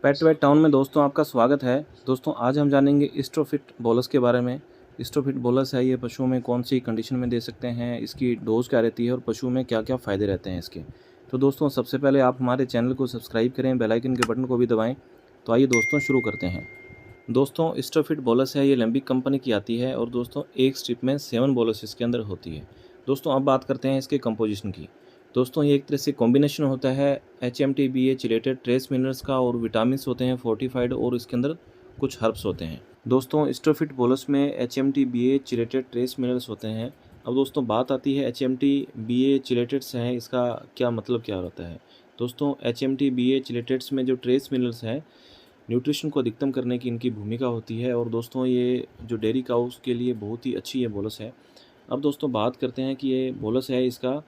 पेट wait town में दोस्तों आपका स्वागत है। दोस्तों आज हम जानेंगे स्ट्रोफिट बोलस के बारे में। स्ट्रोफिट बोलस है ये पशुओं में कौन सी कंडीशन में दे सकते हैं, इसकी डोज क्या रहती है और पशु में क्या क्या फ़ायदे रहते हैं इसके। तो दोस्तों सबसे पहले आप हमारे चैनल को सब्सक्राइब करें, बेल आइकन के बटन को भी दबाएं। तो आइए दोस्तों शुरू करते हैं। दोस्तों स्ट्रोफिट बोलस है ये लैम्बिक कंपनी की आती है और दोस्तों एक स्ट्रिप में 7 बोलस इसके अंदर होती है। दोस्तों अब बात करते हैं इसके कंपोजिशन की। दोस्तों ये एक तरह से कॉम्बिनेशन होता है HMT-BA चिलेटेड ट्रेस मिनरल्स का, और विटामिन होते हैं फोर्टिफाइड, और इसके अंदर कुछ हर्ब्स होते हैं। दोस्तों स्ट्रोफिट बोलस में HMT-BA चिलेटेड ट्रेस मिनरल्स होते हैं। अब दोस्तों बात आती है HMT-BA चिलेटेड्स हैं, इसका क्या मतलब क्या होता है। दोस्तों HMT-BA चिलेटेड्स में जो ट्रेस मिनरल्स हैं, न्यूट्रिशन को अधिकतम करने की इनकी भूमिका होती है, और दोस्तों ये जो डेयरी काउस के लिए बहुत ही अच्छी ये बोलस है। अब दोस्तों बात करते हैं कि ये बोलस है, इसका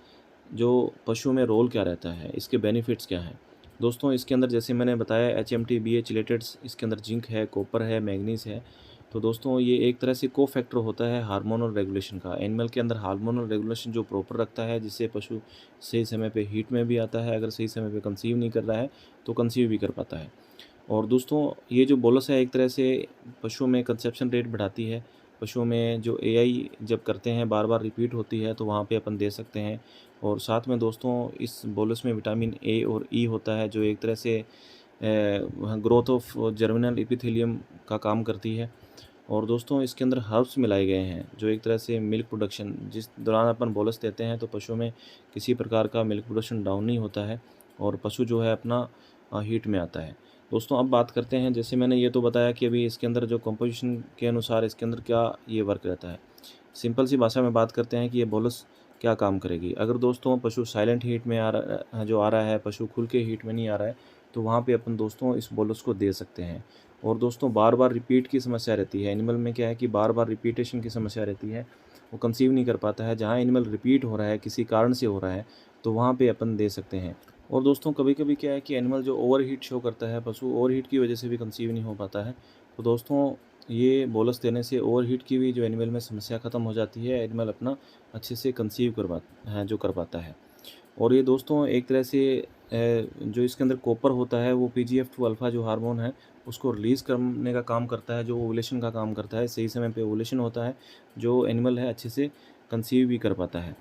जो पशु में रोल क्या रहता है, इसके बेनिफिट्स क्या हैं। दोस्तों इसके अंदर जैसे मैंने बताया HMT-BA चिलेटेड्स, इसके अंदर जिंक है, कॉपर है, मैग्नीज है। तो दोस्तों ये एक तरह से को फैक्टर होता है हार्मोनल रेगुलेशन का। एनिमल के अंदर हार्मोनल रेगुलेशन जो प्रॉपर रखता है, जिससे पशु सही समय पे हीट में भी आता है, अगर सही समय पे कंसीव नहीं कर रहा है तो कंसीव भी कर पाता है। और दोस्तों ये जो बोलस है एक तरह से पशुओं में कंसेप्शन रेट बढ़ाती है। पशुओं में जो एआई जब करते हैं, बार बार रिपीट होती है, तो वहाँ पे अपन दे सकते हैं। और साथ में दोस्तों इस बोलस में विटामिन ए और ई होता है, जो एक तरह से ग्रोथ ऑफ जर्मिनल एपिथेलियम का काम करती है। और दोस्तों इसके अंदर हर्ब्स मिलाए गए हैं, जो एक तरह से मिल्क प्रोडक्शन, जिस दौरान अपन बोलस देते हैं तो पशुओं में किसी प्रकार का मिल्क प्रोडक्शन डाउन नहीं होता है, और पशु जो है अपना हीट में आता है। दोस्तों अब बात करते हैं, जैसे मैंने ये तो बताया कि अभी इसके अंदर जो कंपोजिशन के अनुसार इसके अंदर क्या ये वर्क रहता है। सिंपल सी भाषा में बात करते हैं कि ये बोलस क्या काम करेगी। अगर दोस्तों पशु साइलेंट हीट में आ रहा है, पशु खुल के हीट में नहीं आ रहा है, तो वहाँ पे अपन दोस्तों इस बोलस को दे सकते हैं। और दोस्तों बार बार रिपीट की समस्या रहती है एनिमल में, क्या है कि बार बार रिपीटेशन की समस्या रहती है, वो कंसीव नहीं कर पाता है। जहाँ एनिमल रिपीट हो रहा है, किसी कारण से हो रहा है, तो वहाँ पे अपन दे सकते हैं। और दोस्तों कभी कभी क्या है कि एनिमल जो ओवर हीट शो करता है, पशु ओवर हीट की वजह से भी कंसीव नहीं हो पाता है। तो दोस्तों ये बोलस देने से ओवर हीट की भी जो एनिमल में समस्या ख़त्म हो जाती है, एनिमल अपना अच्छे से कंसीव कर पाता है। और ये दोस्तों एक तरह से जो इसके अंदर कॉपर होता है, वो PGF2 अल्फ़ा जो हार्मोन है, उसको रिलीज़ करने का काम करता है, जो ओवुलेशन का काम करता है। सही समय पे ओवुलेशन होता है, जो एनिमल है अच्छे से कंसीव भी कर पाता है।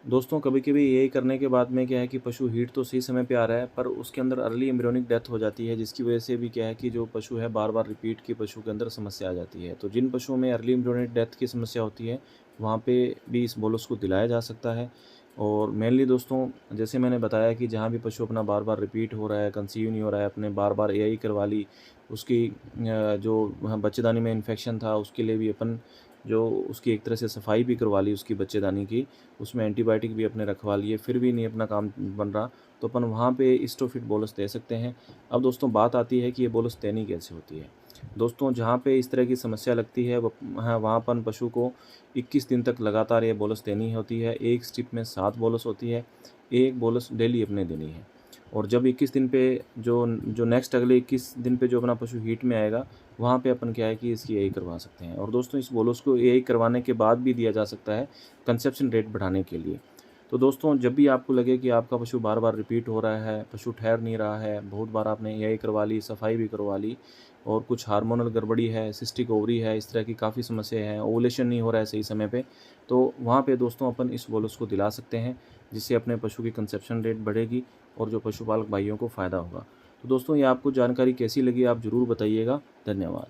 दोस्तों कभी-कभी यही करने के बाद में क्या है कि पशु हीट तो सही समय पे आ रहा है, पर उसके अंदर अर्ली एम्ब्रियोनिक डेथ हो जाती है, जिसकी वजह से भी क्या है कि जो पशु है बार-बार रिपीट की पशु के अंदर समस्या आ जाती है। तो जिन पशुओं में अर्ली एम्ब्रियोनिक डेथ की समस्या होती है, वहाँ पे भी इस बोलस को दिलाया जा सकता है। और मेनली दोस्तों जैसे मैंने बताया कि जहाँ भी पशु अपना बार-बार रिपीट हो रहा है, कंसीव नहीं हो रहा है, अपने बार-बार एआई करवा ली, उसकी जो बच्चेदानी में इन्फेक्शन था उसके लिए भी अपन जो उसकी एक तरह से सफाई भी करवा ली उसकी बच्चेदानी की, उसमें एंटीबायोटिक भी अपने रखवा लिए, फिर भी नहीं अपना काम बन रहा, तो अपन वहाँ पे स्टोफिट बोलस दे सकते हैं। अब दोस्तों बात आती है कि ये बोलस देनी कैसे होती है। दोस्तों जहाँ पे इस तरह की समस्या लगती है, वहाँ अपन पशु को 21 दिन तक लगातार ये बोलस देनी होती है। एक स्ट्रिप में 7 बोलस होती है, एक बोलस डेली अपने देनी है। और जब 21 दिन पे जो जो नेक्स्ट अगले 21 दिन पे जो अपना पशु हीट में आएगा, वहाँ पे अपन क्या है कि इसकी एआई करवा सकते हैं। और दोस्तों इस बोलस को एआई करवाने के बाद भी दिया जा सकता है कंसेप्शन रेट बढ़ाने के लिए। तो दोस्तों जब भी आपको लगे कि आपका पशु बार बार रिपीट हो रहा है, पशु ठहर नहीं रहा है, बहुत बार आपने एआई करवा ली, सफाई भी करवा ली, और कुछ हार्मोनल गड़बड़ी है, सिस्टिक ओवरी है, इस तरह की काफ़ी समस्याएं हैं, ओवुलेशन नहीं हो रहा है सही समय पे, तो वहाँ पे दोस्तों अपन इस बोलस को दिला सकते हैं, जिससे अपने पशु की कंसेप्शन रेट बढ़ेगी और जो पशुपालक भाइयों को फ़ायदा होगा। तो दोस्तों ये आपको जानकारी कैसी लगी आप ज़रूर बताइएगा। धन्यवाद।